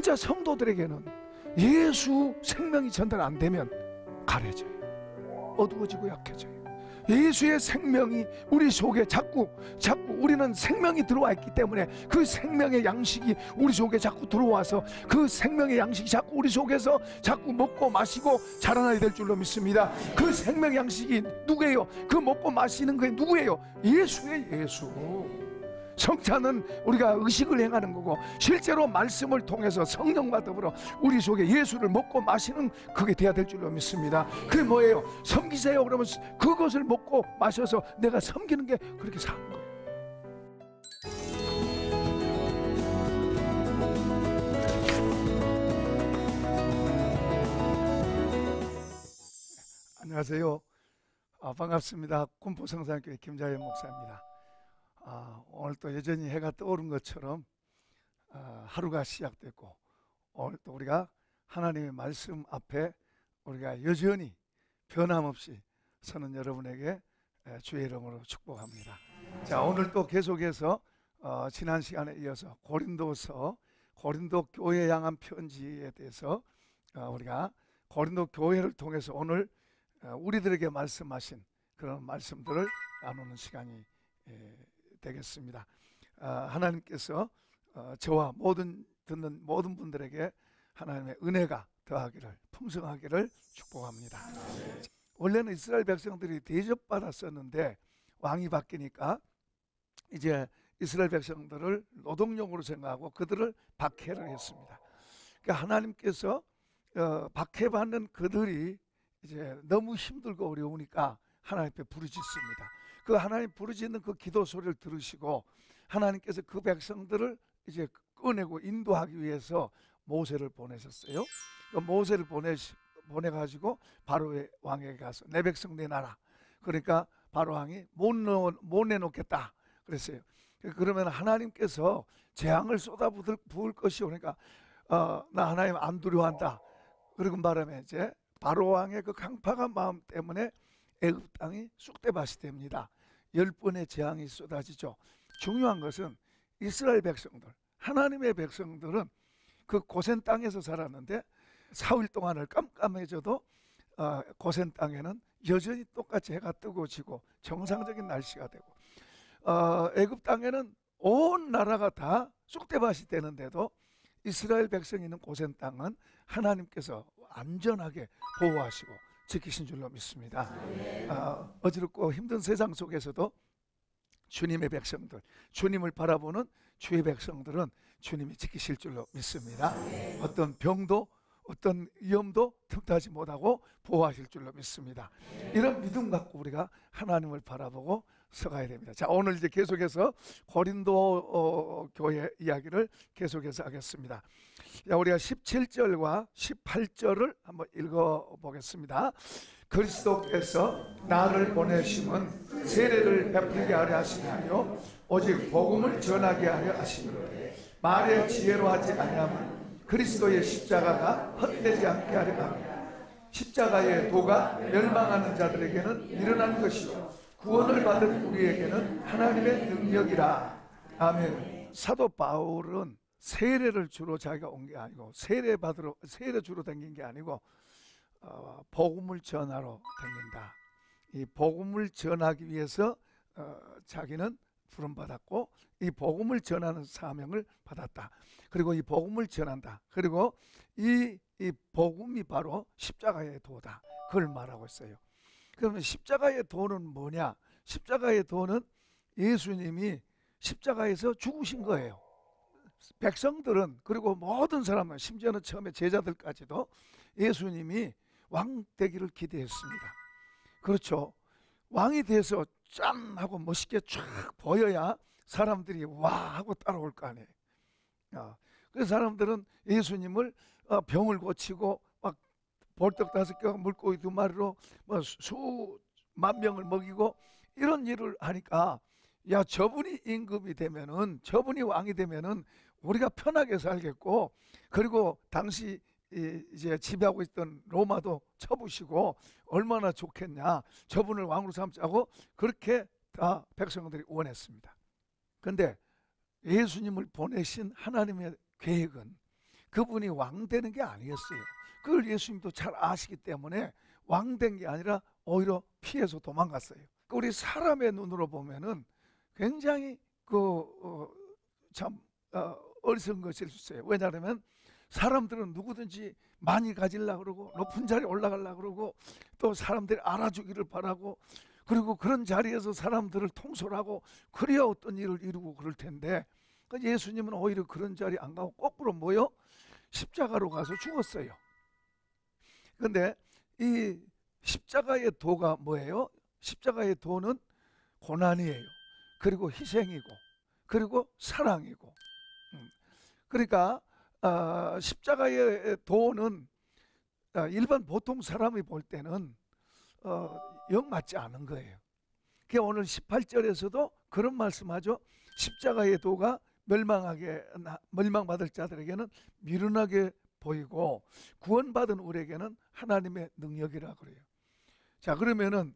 진짜 성도들에게는 예수 생명이 전달 안 되면 가려져요. 어두워지고 약해져요. 예수의 생명이 우리 속에 자꾸 우리는 생명이 들어와 있기 때문에 그 생명의 양식이 우리 속에 자꾸 들어와서 그 생명의 양식이 자꾸 우리 속에서 자꾸 먹고 마시고 자라나야 될 줄로 믿습니다. 그 생명의 양식이 누구예요? 그 먹고 마시는 게 누구예요? 예수예요. 예수. 성찬은 우리가 의식을 행하는 거고, 실제로 말씀을 통해서 성령과 더불어 우리 속에 예수를 먹고 마시는 그게 돼야 될 줄로 믿습니다. 그게 뭐예요? 섬기세요. 그러면 그것을 먹고 마셔서 내가 섬기는 게 그렇게 사는 거예요. 안녕하세요. 반갑습니다. 군포성산교회 김자현 목사입니다. 오늘 또 여전히 해가 떠오른 것처럼 하루가 시작됐고, 오늘 또 우리가 하나님의 말씀 앞에 우리가 여전히 변함없이 서는 여러분에게 주의 이름으로 축복합니다. 자, 오늘 또 계속해서 지난 시간에 이어서 고린도 교회에 향한 편지에 대해서 우리가 고린도 교회를 통해서 오늘 우리들에게 말씀하신 그런 말씀들을 나누는 시간이 되겠습니다. 하나님께서 저와 듣는 모든 분들에게 하나님의 은혜가 더하기를, 풍성하기를 축복합니다. 원래는 이스라엘 백성들이 대접받았었는데 왕이 바뀌니까 이제 이스라엘 백성들을 노동력으로 생각하고 그들을 박해를 했습니다. 그러니까 하나님께서 박해받는 그들이 이제 너무 힘들고 어려우니까 하나님 앞에 부르짖습니다. 그 하나님 부르짖는 그 기도 소리를 들으시고 하나님께서 그 백성들을 이제 꺼내고 인도하기 위해서 모세를 보내셨어요. 그 모세를 보내가지고 바로의 왕에게 가서 내 백성 내놔라. 그러니까 바로 왕이 못 내놓겠다 그랬어요. 그러면 하나님께서 재앙을 쏟아부을 것이 오니까 나 하나님 안 두려워한다. 그리고 말하면 이제 바로 왕의 그 강팍한 마음 때문에 애굽 땅이 쑥대밭이 됩니다. 10번의 재앙이 쏟아지죠. 중요한 것은 이스라엘 백성들, 하나님의 백성들은 그 고센 땅에서 살았는데 4일 동안을 깜깜해져도 고센 땅에는 여전히 똑같이 해가 뜨고 지고 정상적인 날씨가 되고, 애굽 땅에는 온 나라가 다 쑥대밭이 되는데도 이스라엘 백성이 있는 고센 땅은 하나님께서 안전하게 보호하시고 지키신 줄로 믿습니다. 어지럽고 힘든 세상 속에서도 주님의 백성들, 주님을 바라보는 주의 백성들은 주님이 지키실 줄로 믿습니다. 어떤 병도 어떤 위험도 틈타지 못하고 보호하실 줄로 믿습니다. 이런 믿음 갖고 우리가 하나님을 바라보고 서가야 됩니다. 자, 오늘 이제 계속해서 고린도 교회 이야기를 계속해서 하겠습니다. 자, 우리가 17절과 18절을 한번 읽어보겠습니다. 그리스도께서 나를 보내심은 세례를 베풀게 하려 하시나요? 오직 복음을 전하게 하려 하시는데 말의 지혜로 하지 아니하면 그리스도의 십자가가 헛되지 않게 하려 합니다. 십자가의 도가 멸망하는 자들에게는 일어난 것이요 구원을 받은 우리에게는 하나님의 능력이라. 아멘. 사도 바울은 세례를 주로 자기가 온 게 아니고 세례 주로 다닌 게 아니고 복음을 전하러 다닌다. 이 복음을 전하기 위해서 자기는 부름받았고 이 복음을 전하는 사명을 받았다. 그리고 이 복음을 전한다. 그리고 이 복음이 바로 십자가의 도다. 그걸 말하고 있어요. 그러면 십자가의 도는 뭐냐? 십자가의 도는 예수님이 십자가에서 죽으신 거예요. 백성들은, 그리고 모든 사람은, 심지어는 처음에 제자들까지도 예수님이 왕 되기를 기대했습니다. 그렇죠. 왕이 돼서 짠 하고 멋있게 쫙 보여야 사람들이 와 하고 따라올 거 아니에요. 그래서 사람들은 예수님을 병을 고치고 막 벌떡 5개와 물고기 2마리로 뭐 수만 명을 먹이고 이런 일을 하니까, 야, 저분이 임금이 되면은, 저분이 왕이 되면은 우리가 편하게 살겠고, 그리고 당시 이제 지배하고 있던 로마도 쳐부시고 얼마나 좋겠냐, 저분을 왕으로 삼자고 그렇게 다 백성들이 원했습니다. 그런데 예수님을 보내신 하나님의 계획은 그분이 왕 되는 게 아니었어요. 그걸 예수님도 잘 아시기 때문에 왕 된 게 아니라 오히려 피해서 도망갔어요. 우리 사람의 눈으로 보면은 굉장히 참 어리석은 것일 수 있어요. 왜냐하면 사람들은 누구든지 많이 가지려고 그러고 높은 자리에 올라가려고 그러고 또 사람들이 알아주기를 바라고 그리고 그런 자리에서 사람들을 통솔하고 그래야 어떤 일을 이루고 그럴 텐데 예수님은 오히려 그런 자리 안 가고 거꾸로 뭐요? 십자가로 가서 죽었어요. 그런데 이 십자가의 도가 뭐예요? 십자가의 도는 고난이에요. 그리고 희생이고 그리고 사랑이고 그러니까 십자가의 도는 일반 보통 사람이 볼 때는 영 맞지 않은 거예요. 그게 오늘 18절에서도 그런 말씀하죠. 십자가의 도가 멸망받을 자들에게는 미련하게 보이고 구원받은 우리에게는 하나님의 능력이라 그래요. 자, 그러면은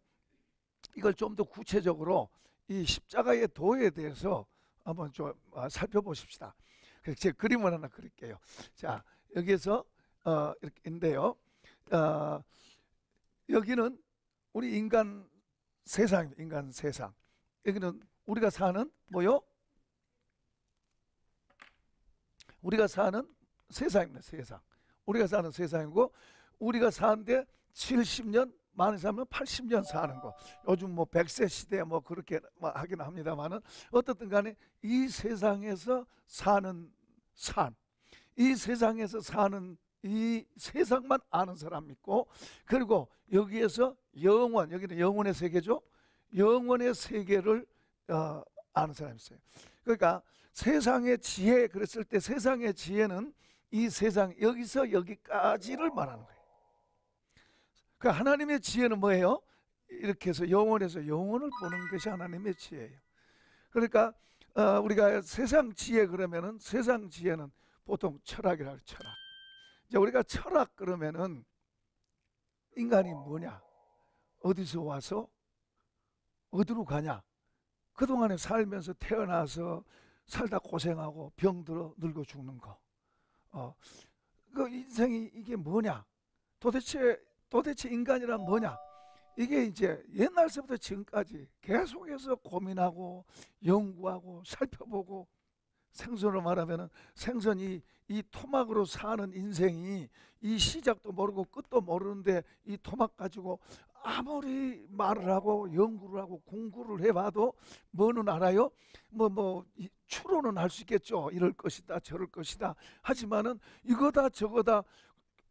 이걸 좀 더 구체적으로 이 십자가의 도에 대해서 한번 좀 살펴보십시다. 제가 그림을 하나 그릴게요. 자, 여기에서 이렇게 인데요. 여기는 우리 인간 세상입니다. 인간 세상. 여기는 우리가 사는 뭐요? 우리가 사는 세상입니다. 세상. 우리가 사는 세상이고 우리가 사는데 70년 많은 사람은 80년 사는 거. 요즘 뭐 100세 시대 뭐 그렇게 하긴 합니다만은 어떻든 간에 이 세상에서 사는 삶, 이 세상에서 사는 이 세상만 아는 사람 있고 그리고 여기에서 영원, 여기는 영원의 세계죠. 영원의 세계를 아는 사람이 있어요. 그러니까 세상의 지혜 그랬을 때 세상의 지혜는 이 세상 여기서 여기까지를 말하는 거예요. 그러니까 하나님의 지혜는 뭐예요? 이렇게 해서 영원에서 영원을 보는 것이 하나님의 지혜예요. 그러니까 우리가 세상 지혜 그러면은 세상 지혜는 보통 철학이라고 철학. 이제 우리가 철학 그러면은 인간이 뭐냐? 어디서 와서 어디로 가냐? 그동안에 살면서 태어나서 살다 고생하고 병들어 늙어 죽는 거. 그 인생이 이게 뭐냐? 도대체 인간이란 뭐냐? 이게 이제 옛날서부터 지금까지 계속해서 고민하고 연구하고 살펴보고 생선으로 말하면은 생선이 이 토막으로 사는 인생이 이 시작도 모르고 끝도 모르는데 이 토막 가지고 아무리 말을 하고 연구를 하고 공부를 해봐도 뭐는 알아요? 추론은 할 수 있겠죠. 이럴 것이다 저럴 것이다 하지만은 이거다 저거다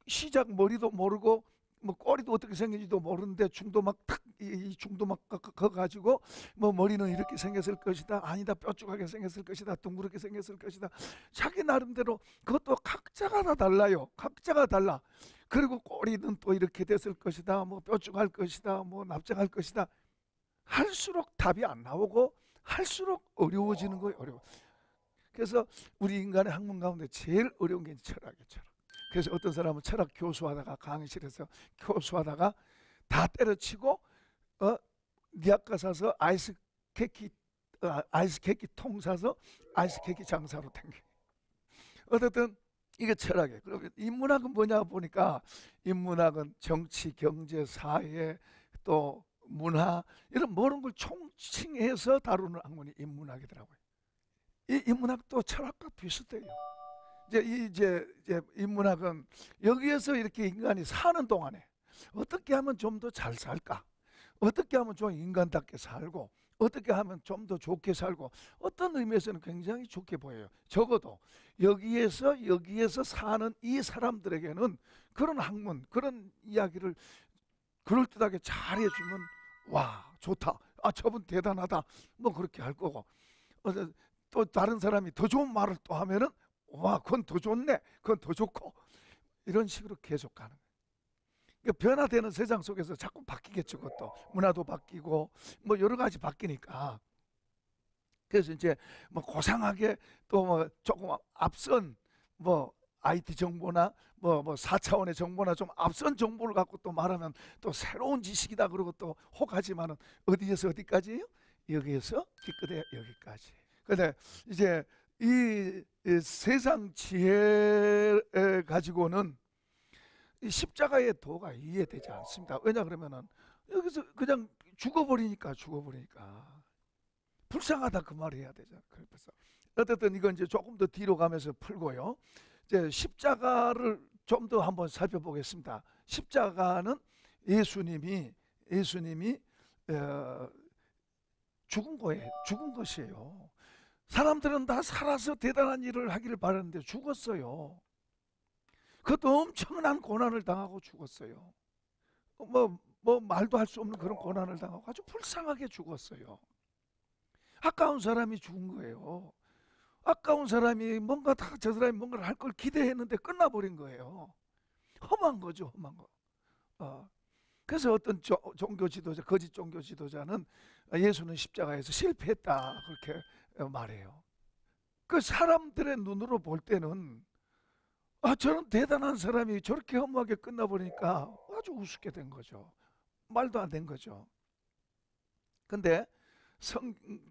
시작 머리도 모르고 뭐 꼬리도 어떻게 생긴지도 모르는데 중도 막 탁 이 중도 막 거 가지고 뭐 머리는 이렇게 생겼을 것이다 아니다 뾰족하게 생겼을 것이다 둥그렇게 생겼을 것이다 자기 나름대로 그것도 각자가 다 달라요. 각자가 달라. 그리고 꼬리는 또 이렇게 됐을 것이다 뭐 뾰족할 것이다 뭐 납작할 것이다 할수록 답이 안 나오고 할수록 어려워지는 거예요. 어려워. 그래서 우리 인간의 학문 가운데 제일 어려운 게 철학이에요. 철학. 그래서 어떤 사람은 철학 교수하다가 강의실에서 교수하다가 다 때려치고 니아까 사서 아이스케이크 통 사서 아이스케이크 장사로 댕겨. 어쨌든 이게 철학이에요. 그러면 인문학은 뭐냐 보니까 인문학은 정치, 경제, 사회 또 문화 이런 모든 걸 총칭해서 다루는 학문이 인문학이더라고요. 이 인문학도 철학과 비슷해요. 이제 인문학은 여기에서 이렇게 인간이 사는 동안에 어떻게 하면 좀 더 잘 살까? 어떻게 하면 좀 인간답게 살고 어떻게 하면 좀 더 좋게 살고 어떤 의미에서는 굉장히 좋게 보여요. 적어도 여기에서 사는 이 사람들에게는 그런 학문, 그런 이야기를 그럴듯하게 잘 해주면 와 좋다. 아 저분 대단하다. 뭐 그렇게 할 거고 또 다른 사람이 더 좋은 말을 또 하면은 와 그건 더 좋네. 그건 더 좋고 이런 식으로 계속 가는 거예요. 그러니까 변화되는 세상 속에서 자꾸 바뀌겠죠. 그것도 문화도 바뀌고 뭐 여러 가지 바뀌니까 그래서 이제 뭐 고상하게 또 뭐 조금 앞선 뭐 IT 정보나 뭐 4차원의 정보나 좀 앞선 정보를 갖고 또 말하면 또 새로운 지식이다 그러고 또 혹하지만은 어디에서 어디까지예요? 여기에서 기껏해 여기까지. 근데 이제 이 세상 지혜 가지고는 이 십자가의 도가 이해되지 않습니다. 왜냐 그러면은 여기서 그냥 죽어버리니까 불쌍하다 그 말을 해야 되잖아. 그래서 어쨌든 이건 이제 조금 더 뒤로 가면서 풀고요. 이제 십자가를 좀 더 한번 살펴보겠습니다. 십자가는 예수님이 죽은 거예요. 죽은 것이에요. 사람들은 다 살아서 대단한 일을 하기를 바랐는데 죽었어요. 그것도 엄청난 고난을 당하고 죽었어요. 뭐 말도 할 수 없는 그런 고난을 당하고 아주 불쌍하게 죽었어요. 아까운 사람이 죽은 거예요. 아까운 사람이 뭔가 다 저 사람이 뭔가를 할 걸 기대했는데 끝나버린 거예요. 험한 거죠, 험한 거. 그래서 어떤 종교 지도자, 거짓 종교 지도자는 예수는 십자가에서 실패했다 그렇게 말해요. 그 사람들의 눈으로 볼 때는 저런 대단한 사람이 저렇게 허무하게 끝나버리니까 아주 우습게 된 거죠. 말도 안 된 거죠. 근데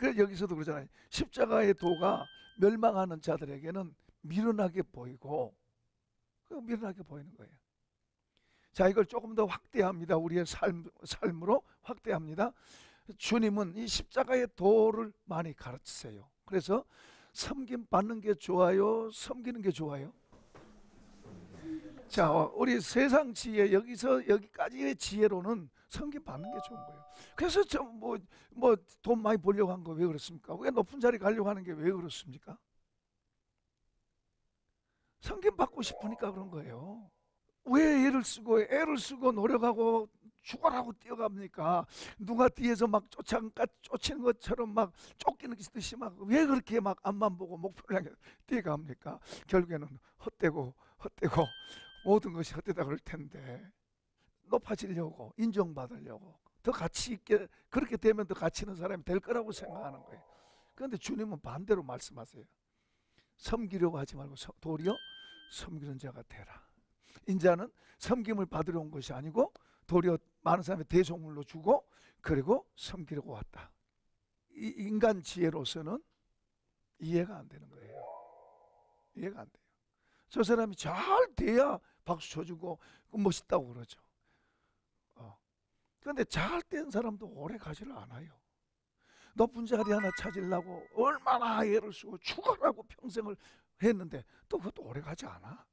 여기서도 그러잖아요. 십자가의 도가 멸망하는 자들에게는 미련하게 보이고, 미련하게 보이는 거예요. 자, 이걸 조금 더 확대합니다. 우리의 삶으로 확대합니다. 주님은 이 십자가의 도를 많이 가르치세요. 그래서 섬김 받는 게 좋아요? 섬기는 게 좋아요? 자, 우리 세상 지혜, 여기서 여기까지의 지혜로는 섬김 받는 게 좋은 거예요. 그래서 돈 많이 벌려고 한 거 왜 그렇습니까? 왜 높은 자리 가려고 하는 게 왜 그렇습니까? 섬김 받고 싶으니까 그런 거예요. 왜 애를 쓰고 노력하고 죽어라고 뛰어갑니까? 누가 뒤에서 막 쫓치는 것처럼 막 쫓기는 듯이 막 왜 그렇게 막 앞만 보고 목표를 향해 뛰어갑니까? 결국에는 헛되고 모든 것이 헛되다 그럴 텐데, 높아지려고, 인정받으려고, 더 가치 있게, 그렇게 되면 더 가치 있는 사람이 될 거라고 생각하는 거예요. 그런데 주님은 반대로 말씀하세요. 섬기려고 하지 말고 도리어 섬기는 자가 되라. 인자는 섬김을 받으러 온 것이 아니고 도리어 많은 사람의 대속물로 주고 그리고 섬기려고 왔다. 이 인간 지혜로서는 이해가 안 되는 거예요. 이해가 안 돼요. 저 사람이 잘 돼야 박수 쳐주고 멋있다고 그러죠. 그런데 잘 된 사람도 오래 가지를 않아요. 높은 자리 하나 찾으려고 얼마나 애를 쓰고 죽어라고 평생을 했는데 또 그것도 오래 가지 않아.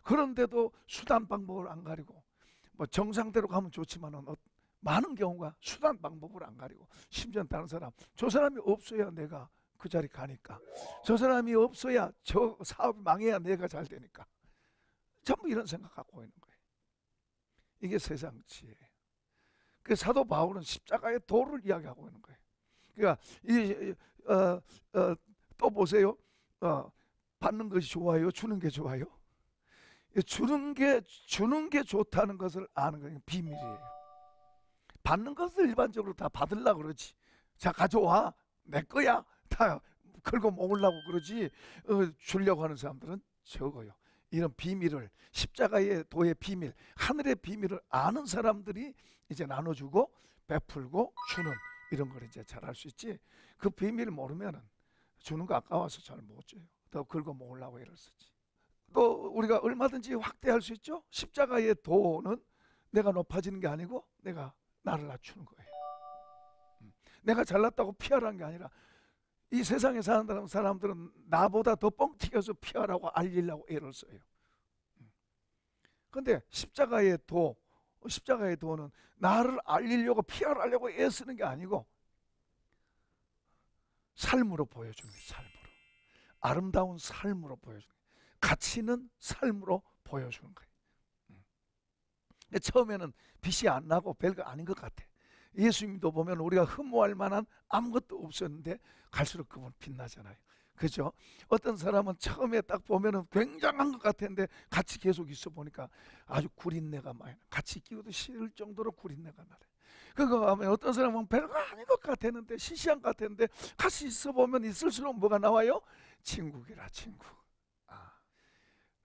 그런데도 수단 방법을 안 가리고, 뭐 정상대로 가면 좋지만은 많은 경우가 수단 방법을 안 가리고, 심지어 다른 사람, 저 사람이 없어야 내가 그 자리 가니까, 저 사람이 없어야 저 사업이 망해야 내가 잘 되니까, 전부 이런 생각 갖고 있는 거예요. 이게 세상 지혜예요. 그 사도 바울은 십자가의 도를 이야기하고 있는 거예요. 그러니까 또 보세요. 받는 것이 좋아요? 주는 게 좋아요? 주는 게 좋다는 것을 아는 거예요. 비밀이에요. 받는 것을 일반적으로 다 받으려고 그러지. 자, 가져와, 내 거야, 다 걸고 먹으려고 그러지. 주려고 하는 사람들은 적어요. 이런 비밀을, 십자가의 도의 비밀, 하늘의 비밀을 아는 사람들이 이제 나눠주고 베풀고 주는, 이런 걸 이제 잘 알 수 있지. 그 비밀을 모르면은 주는 거 아까워서 잘 못 줘요. 더 긁어 먹으려고 애를 쓰지. 또 우리가 얼마든지 확대할 수 있죠. 십자가의 도는 내가 높아지는 게 아니고 내가 나를 낮추는 거예요. 내가 잘났다고 피하라는 게 아니라, 이 세상에 사는 사람들은 나보다 더 뻥튀겨서 피하라고 알리려고 애를 써요. 그런데 십자가의 도는 나를 알리려고 피하려고 애쓰는 게 아니고 삶으로 보여줍니다. 삶으로. 아름다운 삶으로 보여주는 거예요. 가치 있는 삶으로 보여주는 거예요. 처음에는 빛이 안 나고 별거 아닌 것 같아. 예수님도 보면 우리가 흠모할 만한 아무것도 없었는데 갈수록 그분 빛나잖아요. 그죠? 어떤 사람은 처음에 딱 보면은 굉장한 것 같았는데 같이 계속 있어 보니까 아주 구린내가 많이 나. 같이 끼고도 싫을 정도로 구린내가 나래. 그거 하면 어떤 사람은 별거 아닌 것 같았는데, 시시한 것 같았는데 같이 있어 보면 있을수록 뭐가 나와요? 친구기라, 친구.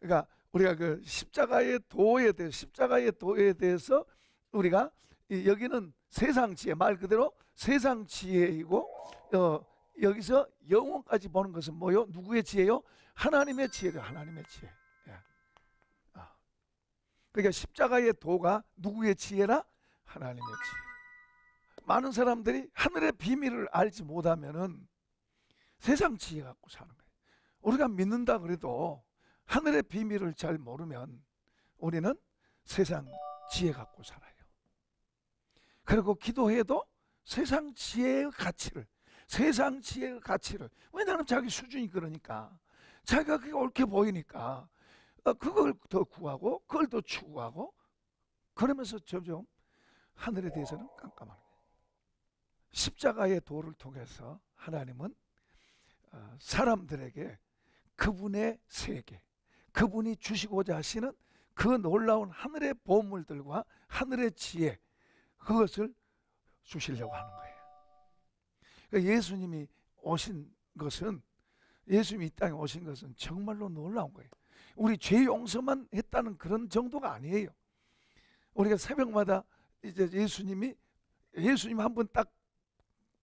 그러니까 우리가 그 십자가의 도에 대해서 우리가 여기는 세상 지혜, 말 그대로 세상 지혜이고, 여기서 영원까지 보는 것은 뭐요? 누구의 지혜요? 하나님의 지혜가 하나님의 지혜. 예. 그러니까 십자가의 도가 누구의 지혜라? 하나님의 지혜. 많은 사람들이 하늘의 비밀을 알지 못하면은 세상 지혜 갖고 사는 거예요. 우리가 믿는다 그래도 하늘의 비밀을 잘 모르면 우리는 세상 지혜 갖고 살아요. 그리고 기도해도 세상 지혜의 가치를, 왜냐하면 자기 수준이 그러니까, 자기가 그게 옳게 보이니까 그걸 더 구하고 그걸 더 추구하고, 그러면서 점점 하늘에 대해서는 깜깜한 거예요. 십자가의 도를 통해서 하나님은 사람들에게 그분의 세계, 그분이 주시고자 하시는 그 놀라운 하늘의 보물들과 하늘의 지혜, 그것을 주시려고 하는 거예요. 그러니까 예수님이 이 땅에 오신 것은 정말로 놀라운 거예요. 우리 죄 용서만 했다는 그런 정도가 아니에요. 우리가 새벽마다 이제 예수님 한 분 딱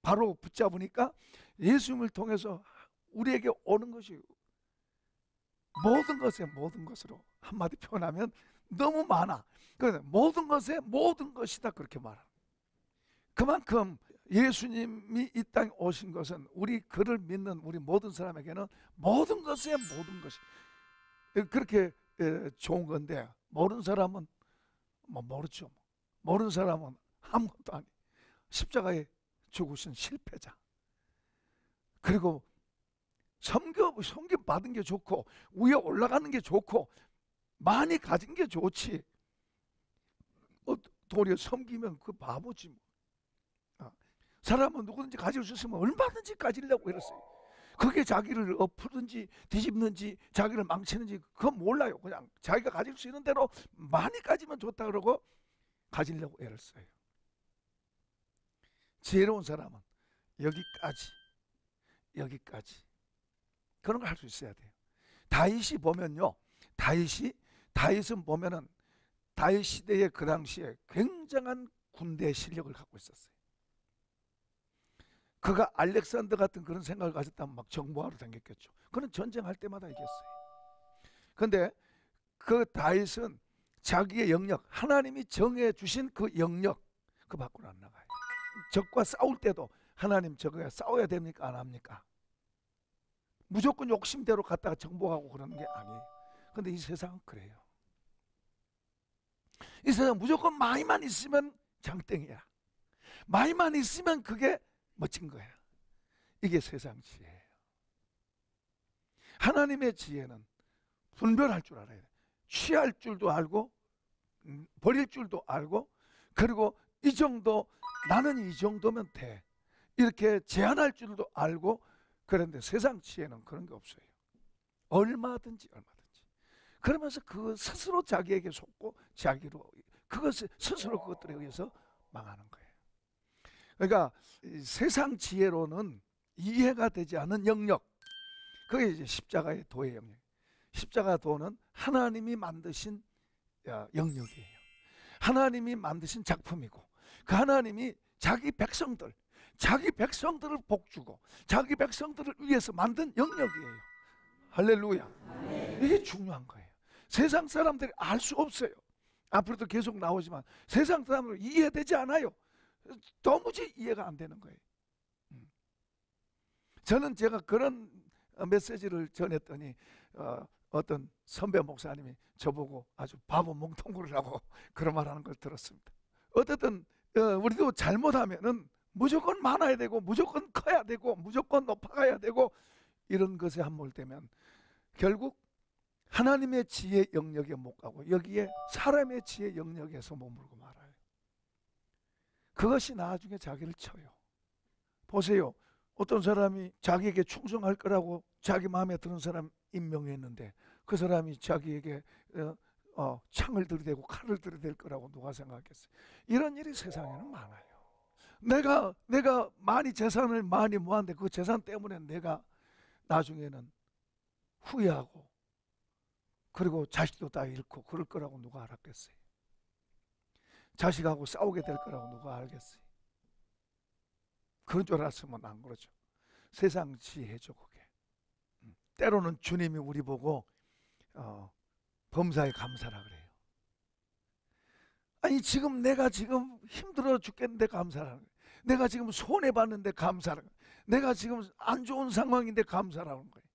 바로 붙잡으니까 예수님을 통해서 우리에게 오는 것이 모든 것으로 한마디 표현하면 너무 많아. 그래서 모든 것에 모든 것이다, 그렇게 말합니다. 그만큼 예수님이 이 땅에 오신 것은 우리 그를 믿는 우리 모든 사람에게는 모든 것에 모든 것이 그렇게 좋은 건데, 모르는 사람은 뭐 모르죠. 모르는 사람은 아무것도 아니, 십자가에 죽으신 실패자. 그리고 섬김 받은 게 좋고 위에 올라가는 게 좋고 많이 가진 게 좋지, 도리어 섬기면 그 바보지 뭐. 사람은 누구든지 가질 수 있으면 얼마든지 가지려고 이랬어요. 그게 자기를 엎으든지 뒤집는지 자기를 망치는지 그건 몰라요. 그냥 자기가 가질 수 있는 대로 많이 가지면 좋다 그러고 가지려고 애를 써요. 지혜로운 사람은 여기까지 그런 걸 할 수 있어야 돼요. 다윗이 보면요, 다윗은 보면은 다윗 시대의 그 당시에 굉장한 군대 실력을 갖고 있었어요. 그가 알렉산더 같은 그런 생각을 가졌다면 막 정보하러 다녔겠죠. 그는 전쟁할 때마다 이겼어요. 그런데 그 다윗은 자기의 영역, 하나님이 정해 주신 그 영역, 그 밖으로 안 나가요. 적과 싸울 때도 하나님 저거야 싸워야 됩니까? 안 합니까? 무조건 욕심대로 갔다가 정복하고 그러는 게 아니에요. 그런데 이 세상은 그래요. 이 세상은 무조건 많이만 있으면 장땡이야. 많이만 있으면 그게 멋진 거야. 이게 세상 지혜예요. 하나님의 지혜는 분별할 줄 알아야 돼. 취할 줄도 알고 버릴 줄도 알고, 그리고 이 정도, 나는 이 정도면 돼, 이렇게 제한할 줄도 알고. 그런데 세상 지혜는 그런 게 없어요. 얼마든지. 그러면서 그 스스로 자기에게 속고 자기로 그것을 스스로 그것들에 의해서 망하는 거예요. 그러니까 세상 지혜로는 이해가 되지 않은 영역, 그게 이제 십자가의 도의 영역. 십자가 도는 하나님이 만드신 영역이에요. 하나님이 만드신 작품이고, 그 하나님이 자기 백성들을 복주고 자기 백성들을 위해서 만든 영역이에요. 할렐루야. 이게 중요한 거예요. 세상 사람들이 알 수 없어요. 앞으로도 계속 나오지만 세상 사람들은 이해되지 않아요. 도무지 이해가 안 되는 거예요. 저는 제가 그런 메시지를 전했더니 어떤 선배 목사님이 저보고 아주 바보 멍텅구를 하고 그런 말하는 걸 들었습니다. 어쨌든 우리도 잘못하면은 무조건 많아야 되고 무조건 커야 되고 무조건 높아가야 되고 이런 것에 함몰되면 결국 하나님의 지혜 영역에 못 가고 여기에 사람의 지혜 영역에서 머물고 말아요. 그것이 나중에 자기를 쳐요. 보세요. 어떤 사람이 자기에게 충성할 거라고 자기 마음에 드는 사람 임명했는데 그 사람이 자기에게 창을 들이대고 칼을 들이댈 거라고 누가 생각했어요? 이런 일이 세상에는 많아요. 내가 많이 재산을 많이 모았는데 그 재산 때문에 내가 나중에는 후회하고 그리고 자식도 다 잃고 그럴 거라고 누가 알았겠어요? 자식하고 싸우게 될 거라고 누가 알겠어요? 그런 줄 알았으면 안 그러죠. 세상 지혜죠 그게. 때로는 주님이 우리 보고 범사에 감사라 그래요. 아니 지금 내가 지금 힘들어 죽겠는데 감사라는 거예요. 내가 지금 손해봤는데 감사라는 거예요. 내가 지금 안 좋은 상황인데 감사라는 거예요.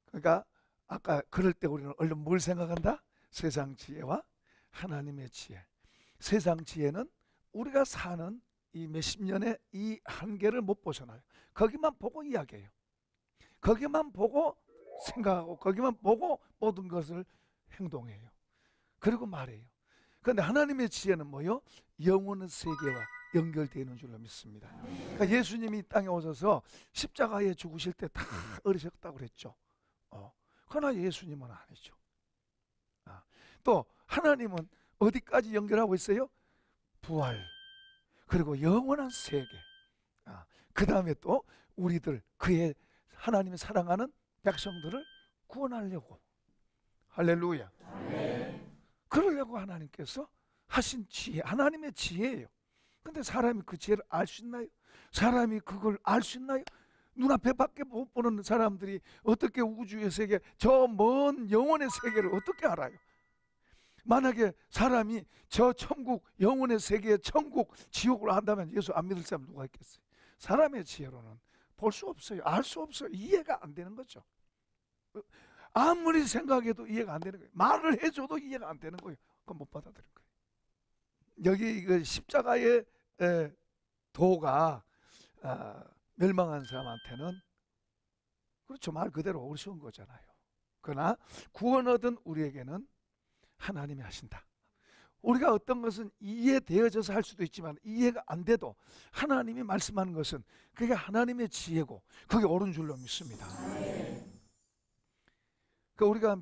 그러니까 아까 그럴 때 우리는 얼른 뭘 생각한다? 세상 지혜와 하나님의 지혜. 세상 지혜는 우리가 사는 이 몇십 년의 이 한계를 못 벗어나요. 거기만 보고 이야기해요. 거기만 보고 생각하고 거기만 보고 모든 것을 행동해요. 그리고 말해요. 그런데 하나님의 지혜는 뭐요? 영원의 세계와 연결되어 있는 줄로 믿습니다. 그러니까 예수님이 이 땅에 오셔서 십자가에 죽으실 때 다 어리셨다고 그랬죠. 그러나 예수님은 아니죠. 또 하나님은 어디까지 연결하고 있어요? 부활, 그리고 영원한 세계. 그 다음에 또 우리들 그의 하나님이 사랑하는 백성들을 구원하려고. 할렐루야. 그러려고 하나님께서 하신 지혜, 하나님의 지혜예요. 근데 사람이 그 지혜를 알 수 있나요? 사람이 그걸 알 수 있나요? 눈앞에 밖에 못 보는 사람들이 어떻게 우주의 세계, 저 먼 영혼의 세계를 어떻게 알아요? 만약에 사람이 저 천국, 영혼의 세계, 천국, 지옥을 안다면 예수 안 믿을 사람 누가 있겠어요? 사람의 지혜로는 볼 수 없어요. 알 수 없어요. 이해가 안 되는 거죠. 아무리 생각해도 이해가 안 되는 거예요. 말을 해줘도 이해가 안 되는 거예요. 그건 못 받아들인 거예요. 여기 이거 십자가의 도가 멸망한 사람한테는 그렇죠. 말 그대로 어리석은 거잖아요. 그러나 구원 얻은 우리에게는 하나님이 하신다. 우리가 어떤 것은 이해되어져서 할 수도 있지만 이해가 안 돼도 하나님이 말씀하는 것은 그게 하나님의 지혜고 그게 옳은 줄로 믿습니다. 그러니까 우리가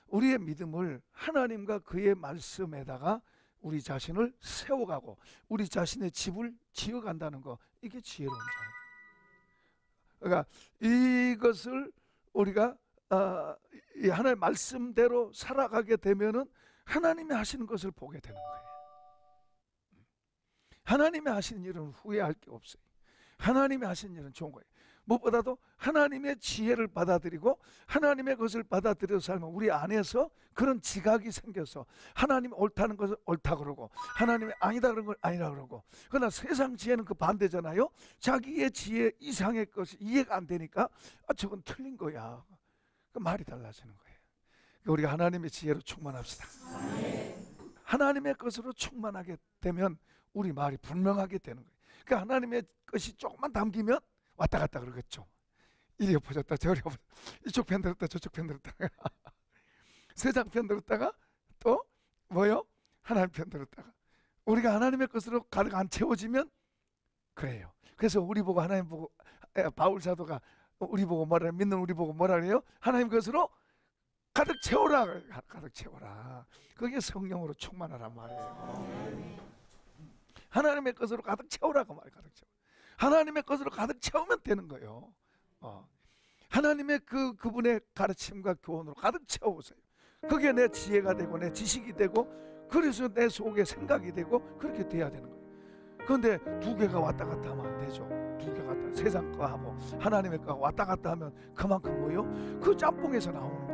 우리의 믿음을 하나님과 그의 말씀에다가 우리 자신을 세워가고 우리 자신의 집을 지어간다는 거, 이게 지혜로운 자예요. 그러니까 이것을 우리가 이 하나님의 말씀대로 살아가게 되면은 하나님이 하시는 것을 보게 되는 거예요. 하나님이 하시는 일은 후회할 게 없어요. 하나님이 하시는 일은 좋은 거예요. 무엇보다도 하나님의 지혜를 받아들이고 하나님의 것을 받아들여서 살면 우리 안에서 그런 지각이 생겨서 하나님이 옳다는 것을 옳다 그러고 하나님이 아니다 그런 걸 아니라 그러고. 그러나 세상 지혜는 그 반대잖아요. 자기의 지혜 이상의 것이 이해가 안 되니까 저건 틀린 거야. 그 말이 달라지는 거예요. 우리가 하나님의 지혜로 충만합시다. 하나님의 것으로 충만하게 되면 우리 말이 분명하게 되는 거예요. 그러니까 하나님의 것이 조금만 담기면 왔다 갔다 그러겠죠. 이리 엎어졌다 저리 엎어졌다, 이쪽 편 들었다 저쪽 편 들었다 세상 편 들었다가 또 뭐요? 하나님 편 들었다가. 우리가 하나님의 것으로 가득 안 채워지면 그래요. 그래서 우리 보고 하나님 보고 바울 사도가 우리 보고 뭐라, 믿는 우리 보고 뭐라 그래요? 하나님 것으로 가득 채워라. 가득 채워라. 그게 성령으로 충만하란 말이에요. 하나님의 것으로 가득 채우라고 말이에요. 가득 채워. 하나님의 것으로 가득 채우면 되는 거예요. 하나님의 그분의 가르침과 교훈으로 가득 채워보세요. 그게 내 지혜가 되고 내 지식이 되고 그래서 내 속에 생각이 되고 그렇게 돼야 되는 거예요. 그런데 두 개가 왔다 갔다 하면 안 되죠. 두 개가 세상 거하고 하나님의 거하고 왔다 갔다 하면 그만큼 뭐예요? 그 짬뽕에서 나오는